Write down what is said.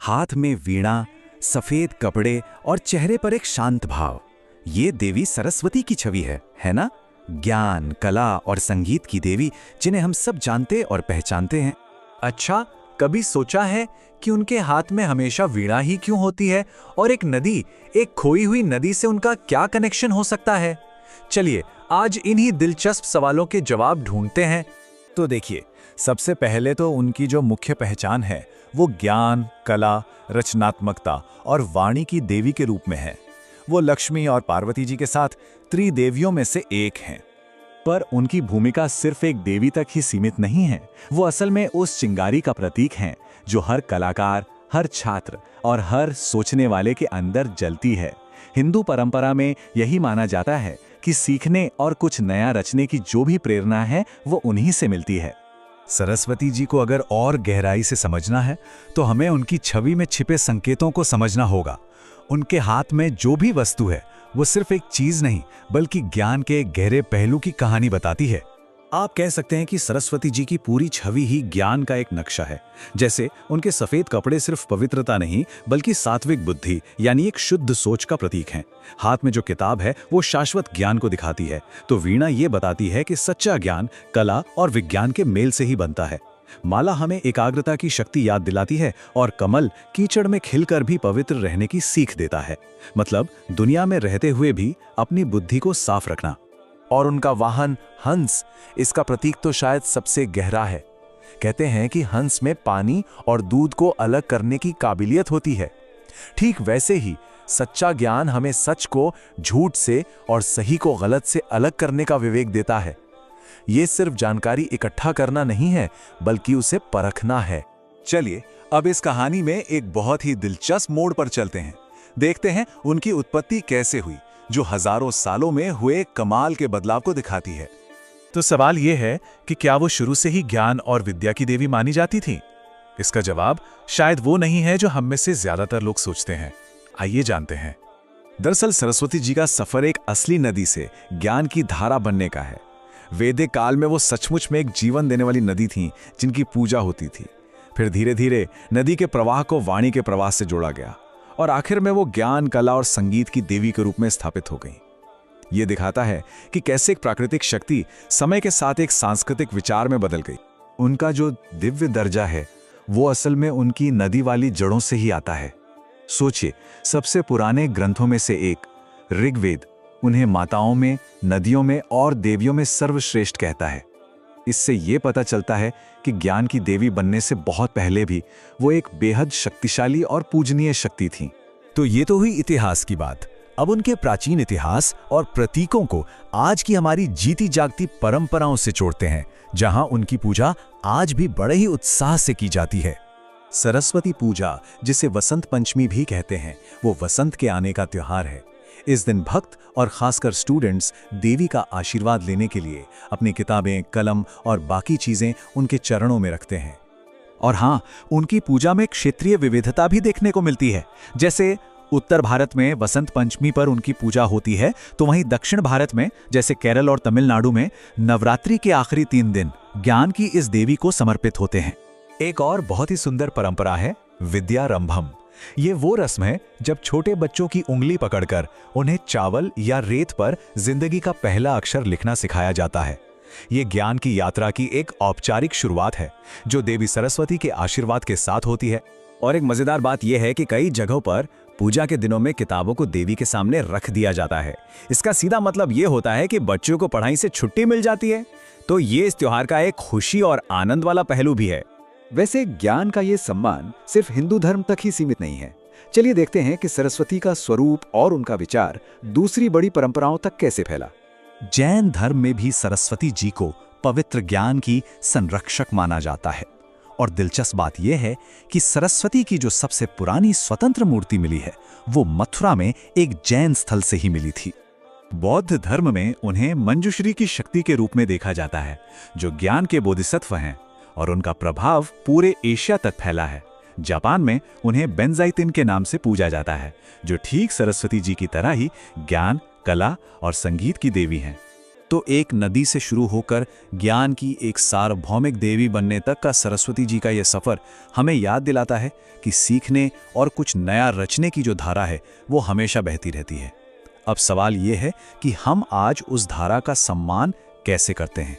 हाथ में वीणा, सफेद कपड़े और चेहरे पर एक शांत भाव। ये देवी सरस्वती की छवि है ना? ज्ञान, कला और संगीत की देवी, जिन्हें हम सब जानते और पहचानते हैं। अच्छा, कभी सोचा है कि उनके हाथ में हमेशा वीणा ही क्यों होती है और एक नदी, एक खोई हुई नदी से उनका क्या कनेक्शन हो सकता है? चलिए आज इन्हीं दिलचस्प सवालों के जवाब ढूंढते हैं। तो देखिए, सबसे पहले तो उनकी जो मुख्य पहचान है वो ज्ञान, कला, रचनात्मकता और वाणी की देवी के रूप में है। वो लक्ष्मी और पार्वती जी के साथ त्रिदेवियों में से एक हैं। पर उनकी भूमिका सिर्फ एक देवी तक ही सीमित नहीं है। वो असल में उस चिंगारी का प्रतीक हैं जो हर कलाकार, हर छात्र और हर सोचने वाले के अंदर जलती है। हिंदू परंपरा में यही माना जाता है कि सीखने और कुछ नया रचने की जो भी प्रेरणा है वो उन्हीं से मिलती है। सरस्वती जी को अगर और गहराई से समझना है तो हमें उनकी छवि में छिपे संकेतों को समझना होगा। उनके हाथ में जो भी वस्तु है वो सिर्फ एक चीज नहीं बल्कि ज्ञान के एक गहरे पहलू की कहानी बताती है। आप कह सकते हैं कि सरस्वती जी की पूरी छवि ही ज्ञान का एक नक्शा है। जैसे उनके सफेद कपड़े सिर्फ पवित्रता नहीं बल्कि सात्विक बुद्धि यानी एक शुद्ध सोच का प्रतीक हैं। हाथ में जो किताब है वो शाश्वत ज्ञान को दिखाती है, तो वीणा ये बताती है कि सच्चा ज्ञान कला और विज्ञान के मेल से ही बनता है। माला हमें एकाग्रता की शक्ति याद दिलाती है और कमल कीचड़ में खिलकर भी पवित्र रहने की सीख देता है। मतलब दुनिया में रहते हुए भी अपनी बुद्धि को साफ रखना। और उनका वाहन हंस, इसका प्रतीक तो शायद सबसे गहरा है। कहते हैं कि हंस में पानी और दूध को अलग करने की काबिलियत होती है। ठीक वैसे ही सच्चा ज्ञान हमें सच को झूठ से और सही को गलत से अलग करने का विवेक देता है। ये सिर्फ जानकारी इकट्ठा करना नहीं है बल्कि उसे परखना है। चलिए अब इस कहानी में एक बहुत ही दिलचस्प मोड़ पर चलते हैं। देखते हैं उनकी उत्पत्ति कैसे हुई, जो हजारों सालों में हुए कमाल के बदलाव को दिखाती है। तो सवाल यह है कि क्या वो शुरू से ही ज्ञान और विद्या की देवी मानी जाती थी? इसका जवाब शायद वो नहीं है जो हम में से ज्यादातर लोग सोचते हैं। आइए जानते हैं। दरअसल सरस्वती जी का सफर एक असली नदी से ज्ञान की धारा बनने का है। वैदिक काल में वो सचमुच में एक जीवन देने वाली नदी थी जिनकी पूजा होती थी। फिर धीरे धीरे नदी के प्रवाह को वाणी के प्रवाह से जोड़ा गया और आखिर में वो ज्ञान, कला और संगीत की देवी के रूप में स्थापित हो गई। ये दिखाता है कि कैसे एक प्राकृतिक शक्ति समय के साथ एक सांस्कृतिक विचार में बदल गई। उनका जो दिव्य दर्जा है वो असल में उनकी नदी वाली जड़ों से ही आता है। सोचिए, सबसे पुराने ग्रंथों में से एक ऋग्वेद उन्हें माताओं में, नदियों में और देवियों में सर्वश्रेष्ठ कहता है। इससे ये पता चलता है कि ज्ञान की देवी बनने से बहुत पहले भी वो एक बेहद शक्तिशाली और पूजनीय शक्ति थी। तो ये तो हुई इतिहास की बात। अब उनके प्राचीन इतिहास और प्रतीकों को आज की हमारी जीती जागती परंपराओं से जोड़ते हैं, जहां उनकी पूजा आज भी बड़े ही उत्साह से की जाती है। सरस्वती पूजा, जिसे वसंत पंचमी भी कहते हैं, वो वसंत के आने का त्योहार है। इस दिन भक्त और खासकर स्टूडेंट्स देवी का आशीर्वाद लेने के लिए अपनी किताबें, कलम और बाकी चीजें उनके चरणों में रखते हैं। और हाँ, उनकी पूजा में क्षेत्रीय विविधता भी देखने को मिलती है। जैसे उत्तर भारत में वसंत पंचमी पर उनकी पूजा होती है, तो वहीं दक्षिण भारत में जैसे केरल और तमिलनाडु में नवरात्रि के आखिरी 3 दिन ज्ञान की इस देवी को समर्पित होते हैं। एक और बहुत ही सुंदर परंपरा है विद्यारंभम। ये वो रस्म है जब छोटे बच्चों की उंगली पकड़कर उन्हें चावल या रेत पर जिंदगी का पहला अक्षर लिखना सिखाया जाता है। ये ज्ञान की यात्रा की एक औपचारिक शुरुआत है जो देवी सरस्वती के आशीर्वाद के साथ होती है। और एक मजेदार बात यह है कि कई जगहों पर पूजा के दिनों में किताबों को देवी के सामने रख दिया जाता है। इसका सीधा मतलब ये होता है कि बच्चों को पढ़ाई से छुट्टी मिल जाती है। तो ये इस त्योहार का एक खुशी और आनंद वाला पहलू भी है। वैसे ज्ञान का ये सम्मान सिर्फ हिंदू धर्म तक ही सीमित नहीं है। चलिए देखते हैं कि सरस्वती का स्वरूप और उनका विचार दूसरी बड़ी परंपराओं तक कैसे फैला। जैन धर्म में भी सरस्वती जी को पवित्र ज्ञान की संरक्षक माना जाता है। और दिलचस्प बात यह है कि सरस्वती की जो सबसे पुरानी स्वतंत्र मूर्ति मिली है वो मथुरा में एक जैन स्थल से ही मिली थी। बौद्ध धर्म में उन्हें मंजुश्री की शक्ति के रूप में देखा जाता है, जो ज्ञान के बोधिसत्व हैं, और उनका प्रभाव पूरे एशिया तक फैला है। जापान में उन्हें बेंजाइतिन के नाम से पूजा जाता है, जो ठीक सरस्वती जी की तरह ही ज्ञान, कला और संगीत की देवी हैं। तो एक नदी से शुरू होकर ज्ञान की एक सार्वभौमिक देवी बनने तक का सरस्वती जी का यह सफ़र हमें याद दिलाता है कि सीखने और कुछ नया रचने की जो धारा है वो हमेशा बहती रहती है। अब सवाल ये है कि हम आज उस धारा का सम्मान कैसे करते हैं।